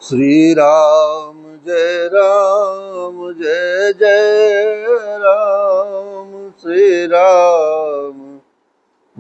श्री राम जय जय राम। श्री राम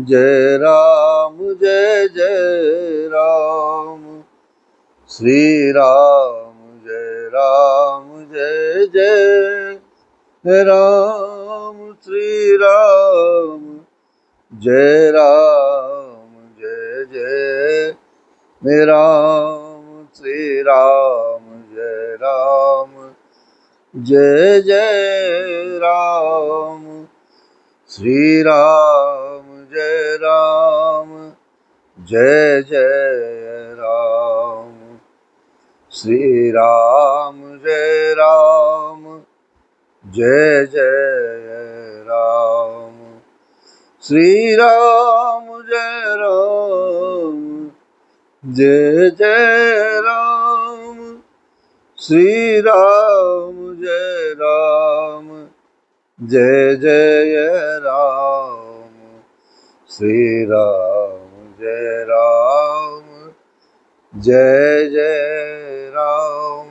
जय जय राम। श्री राम जय जय राम। श्री राम जय जय राम। श्री राम जय जय राम। श्री राम जय जय राम। श्री राम जय जय राम। श्री राम जय जय राम। श्री राम जय जय राम। श्री राम जय जय राम।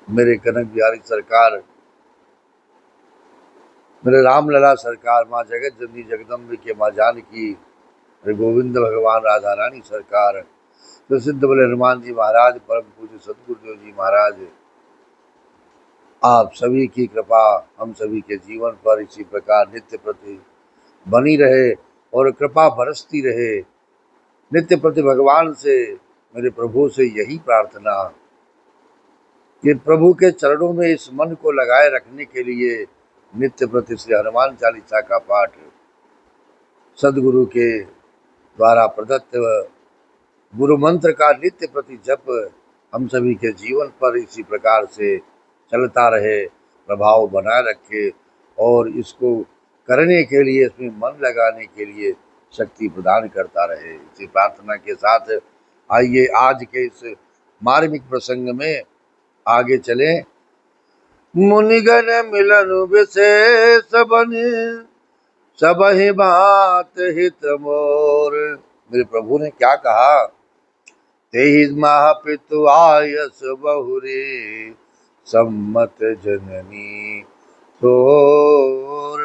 मेरे कनक बिहारी सरकार, मेरे राम लला सरकार, माँ जगत जननी जगदम्बे के माँ जानकी, मेरे गोविंद भगवान राधा रानी सरकार, प्रसिद्ध बड़े हनुमान जी महाराज, परम पूज्य सदगुरुदेव जी महाराज, आप सभी की कृपा हम सभी के जीवन पर इसी प्रकार नित्य प्रति बनी रहे और कृपा बरसती रहे। नित्य प्रति भगवान से, मेरे प्रभु से यही प्रार्थना कि प्रभु के चरणों में इस मन को लगाए रखने के लिए नित्य प्रति श्री हनुमान चालीसा का पाठ, सदगुरु के द्वारा प्रदत्त गुरु मंत्र का नित्य प्रति जप हम सभी के जीवन पर इसी प्रकार से चलता रहे, प्रभाव बनाए रखे और इसको करने के लिए, इसमें मन लगाने के लिए शक्ति प्रदान करता रहे। इसी प्रार्थना के साथ आइए आज के इस मार्मिक प्रसंग में आगे चलें। मुनिगण मिलन विशेष बनि, सबहि बात हित मोर। मेरे प्रभु ने क्या कहा? तेहि महापितु आयस बहुरे, सम्मत जननी तोर।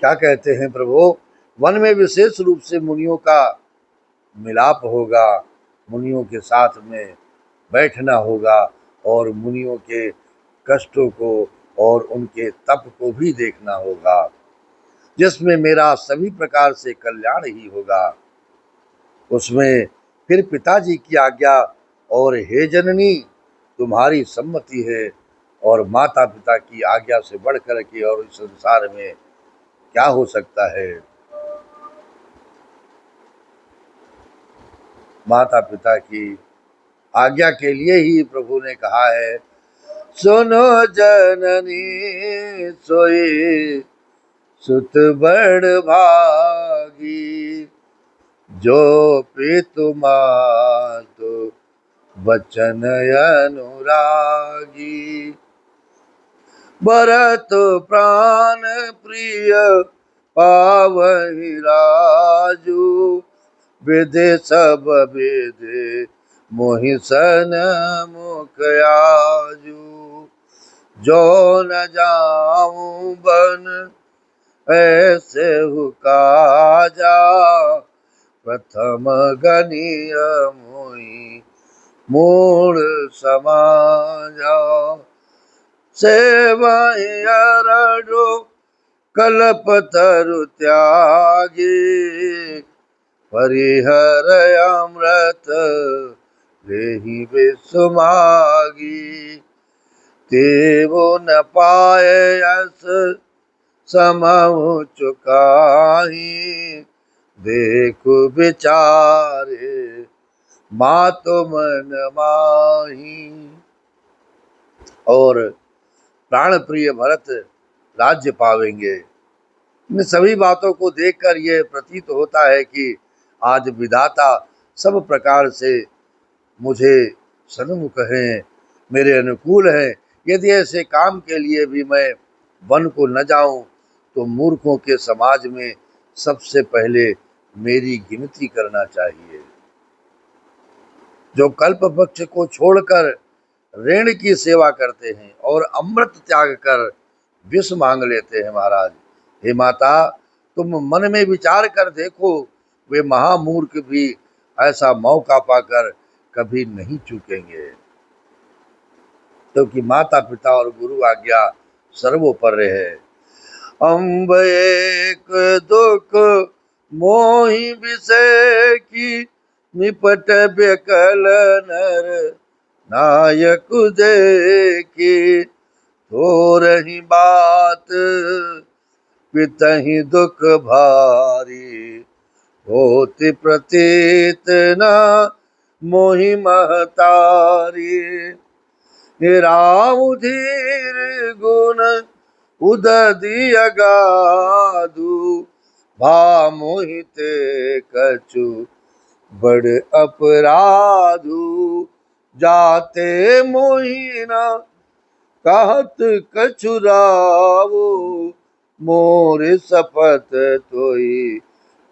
क्या कहते हैं प्रभु? वन में विशेष रूप से मुनियों का मिलाप होगा, मुनियों के साथ में बैठना होगा और मुनियों के कष्टों को और उनके तप को भी देखना होगा, जिसमें मेरा सभी प्रकार से कल्याण ही होगा। उसमें फिर पिताजी की आज्ञा और हे जननी तुम्हारी सम्मति है, और माता पिता की आज्ञा से बढ़कर के और इस संसार में क्या हो सकता है। माता पिता की आज्ञा के लिए ही प्रभु ने कहा है, सुनो जननी सोई सुत बड़ भागी, जो पितु मातु बचन अनुरागी। भरत प्राण प्रिय पावहि राजू, विधि सब विधि मोहि सन मुख आजू। जो न जाऊं बन ऐसे हु काजा, प्रथम गनीय मोहि मूल समाजा। सेवहि अरडो कल्पतरु त्यागी, परिहर अमृत लेहि विश्व मागी। तेवो न पाए यस समहु चुकाहि, देखु विचारे मातु मन माही। और प्राण प्रिय भरत राज्य पावेंगे। इन सभी बातों को देखकर यह प्रतीत होता है कि आज विधाता सब प्रकार से मुझे सन्मुख हैं, मेरे अनुकूल हैं। यदि ऐसे काम के लिए भी मैं वन को न जाऊं तो मूर्खों के समाज में सबसे पहले मेरी गिनती करना चाहिए। जो कल्प वृक्ष को छोड़कर ऋण की सेवा करते हैं और अमृत त्याग कर विष मांग लेते हैं महाराज। हे माता, तुम मन में विचार कर देखो, वे महामूर्ख भी ऐसा मौका पाकर कभी नहीं चूकेंगे, क्योंकि माता पिता और गुरु आज्ञा सर्वोपरि है। अम्ब एक दुख मोहि विषय की, निपट बेकल नर नायक देखी। थोरही बात पितहि दुख भारी, होति प्रतीत न मोहि महतारी। राम धीर गुण उदधि अगाधु, भा मोहिते कछु बड़ अपराधु। जाते मोहिना कहत कछु रावो, मोर सपत तोई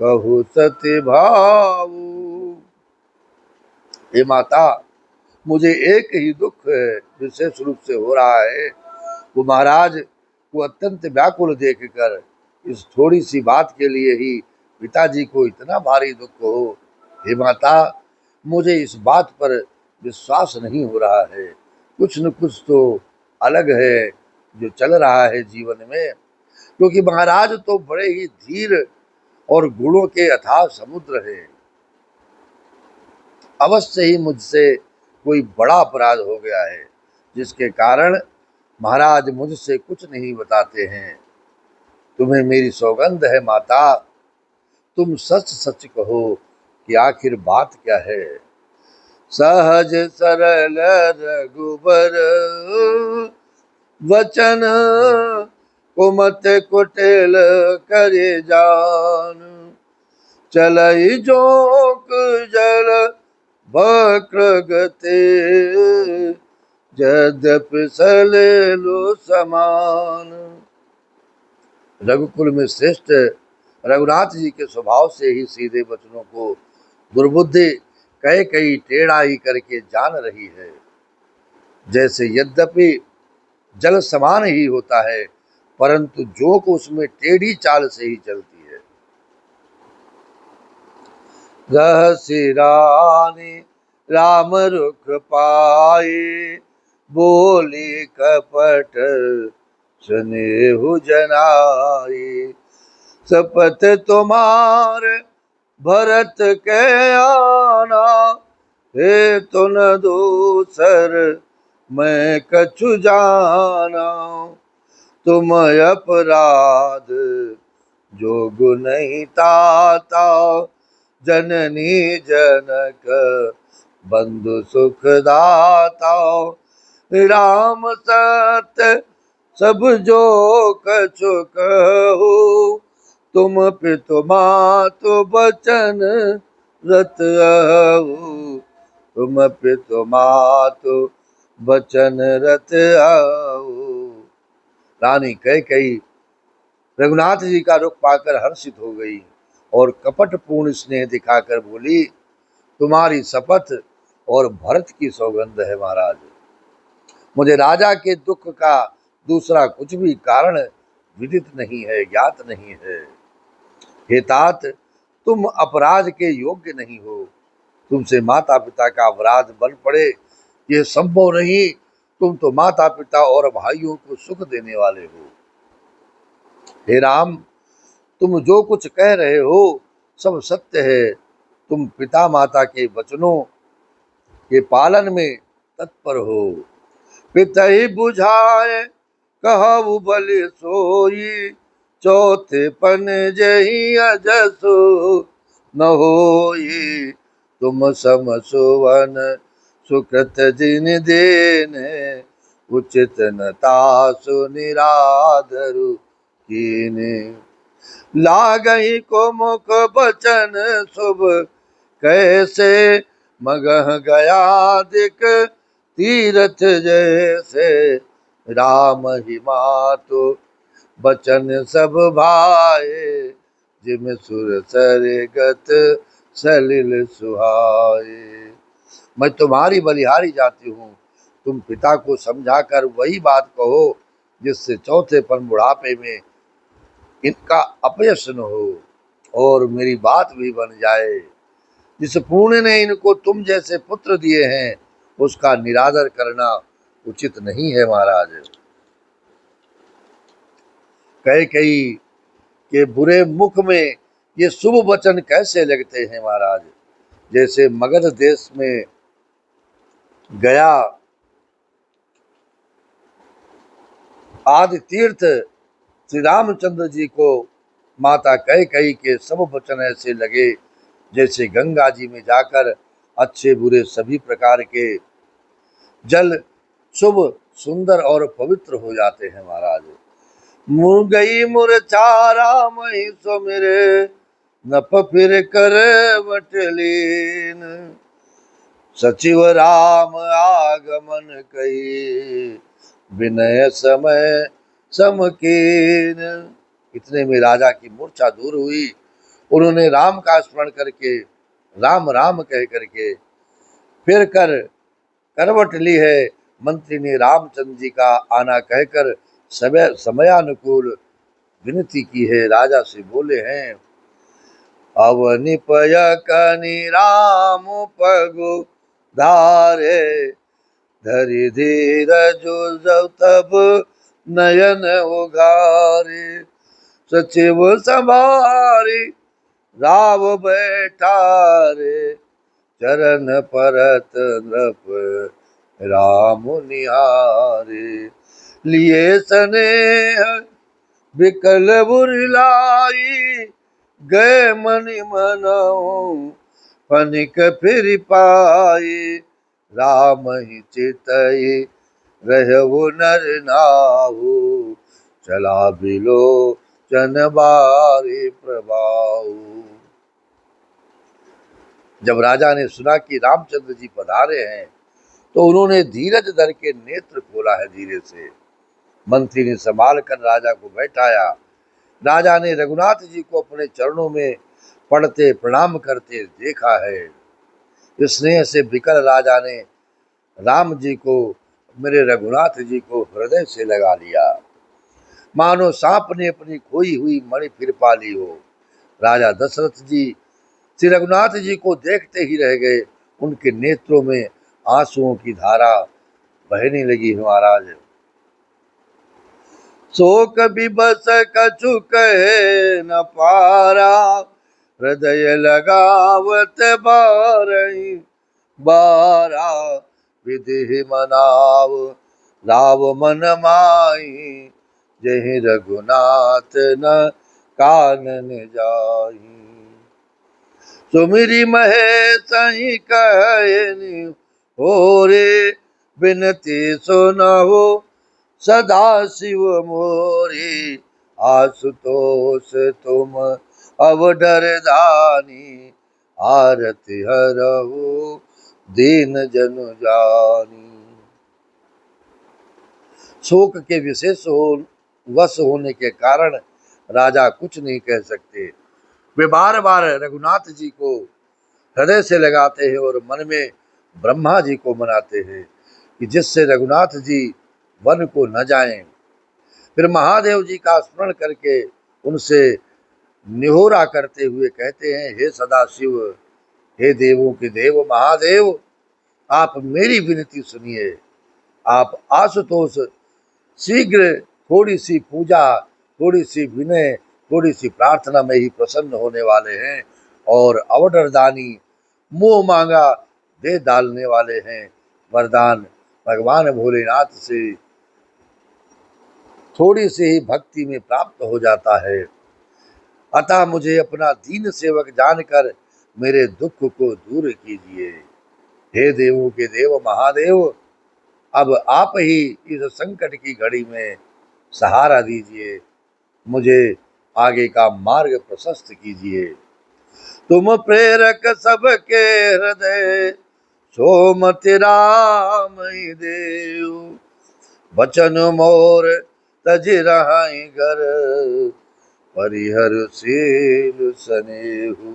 कहु सत्य भावु। हे माता, मुझे एक ही दुख विशेष रूप से हो रहा है। वो महाराज को अत्यंत व्याकुल देखकर इस थोड़ी सी बात के लिए ही पिताजी को इतना भारी दुख हो। हे माता, मुझे इस बात पर विश्वास नहीं हो रहा है। कुछ न कुछ तो अलग है जो चल रहा है जीवन में, क्योंकि महाराज तो बड़े ही धीर और गुणों के अथाह समुद्र है। अवश्य ही मुझसे कोई बड़ा अपराध हो गया है, जिसके कारण महाराज मुझसे कुछ नहीं बताते हैं। तुम्हें मेरी सौगंध है माता, तुम सच सच कहो कि आखिर बात क्या है। सहज सरल रघुबर वचन, कुमत कुटिल करे जान। चलई जोक जल वक्र गते, यद्यपि सलेलो समान। रघुकुल में श्रेष्ठ रघुनाथ जी के स्वभाव से ही सीधे वचनों को दुर्बुद्धि कई कई टेढ़ाई करके जान रही है। जैसे यद्यपि जल समान ही होता है, परंतु जोक उसमें टेढ़ी चाल से ही चलती है। रहसि रानी राम रुख पाए, बोली कपट स्नेहु जनाई। शपथ तुम्हार भरत के आना, हे तो न दूसर मैं कछु जाना। तुम अपराध जोग नहीं ताता, जननी जनक बंधु सुख दाता। राम सत्य सब जो कछु कहु, तुम पितु मातु बचन रत आहु। तुम पितु मातु बचन रत आहु। रानी कैकेयी रघुनाथ जी का रुख पाकर हर्षित हो गई और कपट पूर्ण स्नेह दिखाकर बोली, तुम्हारी शपथ और भरत की सौगंध है महाराज, मुझे राजा के दुख का दूसरा कुछ भी कारण विदित नहीं है, ज्ञात नहीं है। हे तात, तुम अपराध के योग्य नहीं हो। तुमसे माता पिता का अपराध बन पड़े ये संभव नहीं। तुम तो माता पिता और भाइयों को सुख देने वाले हो। हे राम, तुम जो कुछ कह रहे हो सब सत्य है। तुम पिता माता के वचनों के पालन में तत्पर हो। पितहि बुझाए कहु बलि सोई, चौथे पन जहि अजसु न होई। तुम सम सुवन सुकृत जिन देने, उचित न तासु निराधरु कीने। लागहि को मुख बचन शुभ, कैसे मगह गया दिक तीरथ जैसे। राम ही मातु बचन सब भाए, जिम सुर सर गत सलिल सुहाए। मैं तुम्हारी बलिहारी जाती हूँ। तुम पिता को समझाकर वही बात कहो जिससे चौथे पर बुढ़ापे में इनका अपयश न हो और मेरी बात भी बन जाए। जिस पुण्य ने इनको तुम जैसे पुत्र दिए हैं उसका निरादर करना उचित नहीं है महाराज। कैकेयी के बुरे मुख में ये शुभ वचन कैसे लगते हैं महाराज। जैसे मगध देश में गया आदि तीर्थ श्री रामचंद्र जी को माता कैकेयी के सब वचन ऐसे लगे जैसे गंगा जी में जाकर अच्छे बुरे सभी प्रकार के जल शुभ सुंदर और पवित्र हो जाते हैं महाराज। मुर्गई मुरचारा मही सुमिरे नप फिर कर बटलीन सचिव राम आगमन कही विनय समय समकीन। इतने में राजा की मूर्छा दूर हुई। उन्होंने राम का स्मरण करके राम राम कह करके फिर कर करवट ली है। मंत्री ने रामचंद्र जी का आना कहकर समयानुकूल विनती की है। राजा से बोले हैं अवनिपय कनि राम पगु धारे धरि धीरज तब नयन उघारे सचिव संभारी राव बैठारे चरण परत नृप राम निहारे लिए स्नेह विकल बुरलाई गए मनि मनऊ फनिक फिर पाए राम ही चितई रहु नर नाहु चला बिलो चन बारी प्रभाऊ। जब राजा ने सुना कि रामचंद्र जी पधारे हैं तो उन्होंने धीरज धर के नेत्र खोला है धीरे से। मंत्री ने संभाल कर राजा को बैठाया। राजा ने रघुनाथ जी को अपने चरणों में पड़ते प्रणाम करते देखा है। स्नेह से विकल राजा ने राम जी को मेरे रघुनाथ जी को हृदय से लगा लिया मानो सांप ने अपनी खोई हुई मणि फिर पा ली हो। राजा दशरथ जी श्री रघुनाथ जी को देखते ही रह गए। उनके नेत्रों में आंसुओं की धारा बहने लगी महाराज। शोक विबस कछु कहे न पारा हृदय लगावत बारही बारा विधि मनाव राव मन माही जहि रघुनाथ न कानन जाही। सुमिरी महेश ही कहनी हो रे बिनती सुनहो सदा शिव मोरी आशुतोष तुम अवडर दानी आरती हरहु दीन जनु जानी। शोक के विशेष वश होने के कारण राजा कुछ नहीं कह सकते। वे बार बार रघुनाथ जी को हृदय से लगाते हैं और मन में ब्रह्मा जी को मनाते हैं कि जिससे रघुनाथ जी वन को न जाएं। फिर महादेव जी का स्मरण करके उनसे निहोरा करते हुए कहते हैं हे सदाशिव हे देवों के देव महादेव आप मेरी विनती सुनिए। आप आशुतोष शीघ्र थोड़ी सी पूजा थोड़ी सी विनय थोड़ी सी प्रार्थना में ही प्रसन्न होने वाले हैं और अवडरदानी मुंह मांगा दे डालने वाले हैं। वरदान भगवान भोलेनाथ से थोड़ी सी ही भक्ति में प्राप्त हो जाता है। अतः मुझे अपना दीन सेवक जानकर मेरे दुख को दूर कीजिए। हे देवों के देव महादेव अब आप ही इस संकट की घड़ी में सहारा दीजिए। मुझे आगे का मार्ग प्रशस्त कीजिए। तुम प्रेरक सबके हृदय सोमति राम ही देव वचन मोर तज रहाई घर परिहरशील स्नेहु।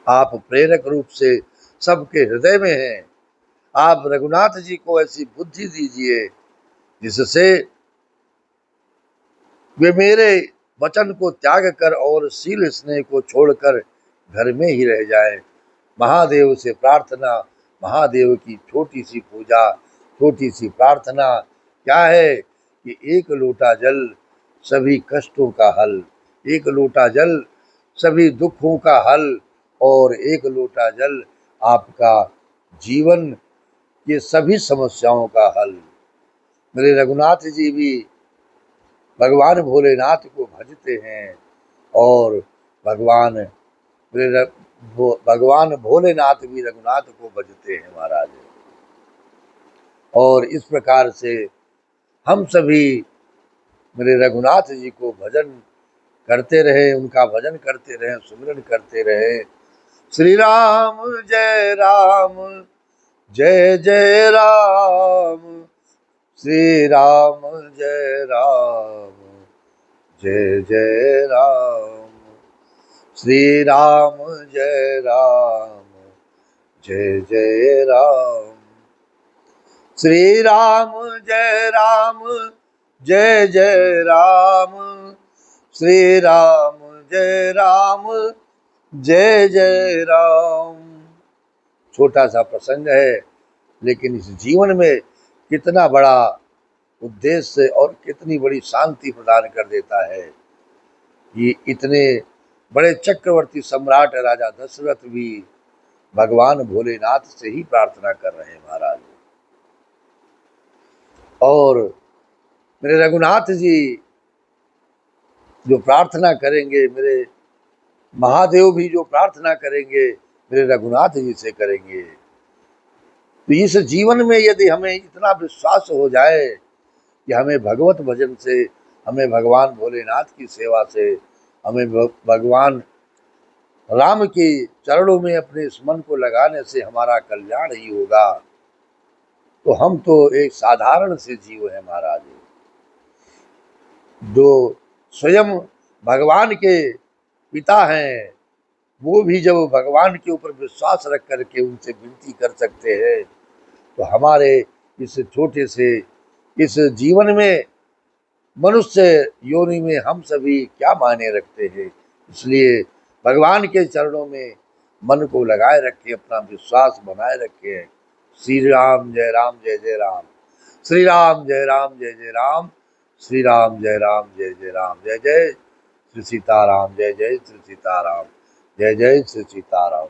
आप प्रेरक रूप से सबके हृदय में है। आप रघुनाथ जी को ऐसी बुद्धि दीजिए जिससे वे मेरे वचन को त्याग कर और शील स्नेह को छोड़कर घर में ही रह जाए। महादेव से प्रार्थना, महादेव की छोटी सी पूजा, छोटी सी प्रार्थना क्या है कि एक लोटा जल सभी कष्टों का हल, एक लोटा जल सभी दुखों का हल, और एक लोटा जल आपका जीवन के सभी समस्याओं का हल। मेरे रघुनाथ जी भी भगवान भोलेनाथ को भजते हैं और भगवान भगवान भोलेनाथ भी रघुनाथ को भजते हैं महाराज। और इस प्रकार से हम सभी मेरे रघुनाथ जी को भजन करते रहे, उनका भजन करते रहे, सुमिरन करते रहे। श्री राम जय राम, जय जय राम, श्री राम जय राम, जय जय राम, श्री राम जय राम, जय जय राम, श्री राम जय राम, जय जय राम, श्री राम जय राम, जय जय राम। छोटा सा प्रसंग है, लेकिन इस जीवन में कितना बड़ा उद्देश्य और कितनी बड़ी शांति प्रदान कर देता है। ये इतने बड़े चक्रवर्ती सम्राट राजा दशरथ भी भगवान भोलेनाथ से ही प्रार्थना कर रहे हैं महाराज। और मेरे रघुनाथ जी जो प्रार्थना करेंगे, मेरे महादेव भी जो प्रार्थना करेंगे, मेरे रघुनाथ जी से करेंगे। तो इस जीवन में यदि हमें इतना विश्वास हो जाए कि हमें भगवत भजन से, हमें भगवान भोलेनाथ की सेवा से, हमें भगवान राम के चरणों में अपने इस मन को लगाने से हमारा कल्याण ही होगा, तो हम तो एक साधारण से जीव है महाराज, जो स्वयं भगवान के पिता हैं। वो भी जब भगवान के ऊपर विश्वास रख करके उनसे विनती कर सकते हैं, तो हमारे इस छोटे से इस जीवन में, मनुष्य योनि में हम सभी क्या मायने रखते हैं। इसलिए भगवान के चरणों में मन को लगाए रखे, अपना विश्वास बनाए रखे। श्री राम जय राम, जय जय राम, श्री राम जय राम, जय जय राम, श्री राम जय राम, जय जय राम, जय जय श्री सीताराम, जय जय श्री सीताराम, जय जय श्री सीताराम।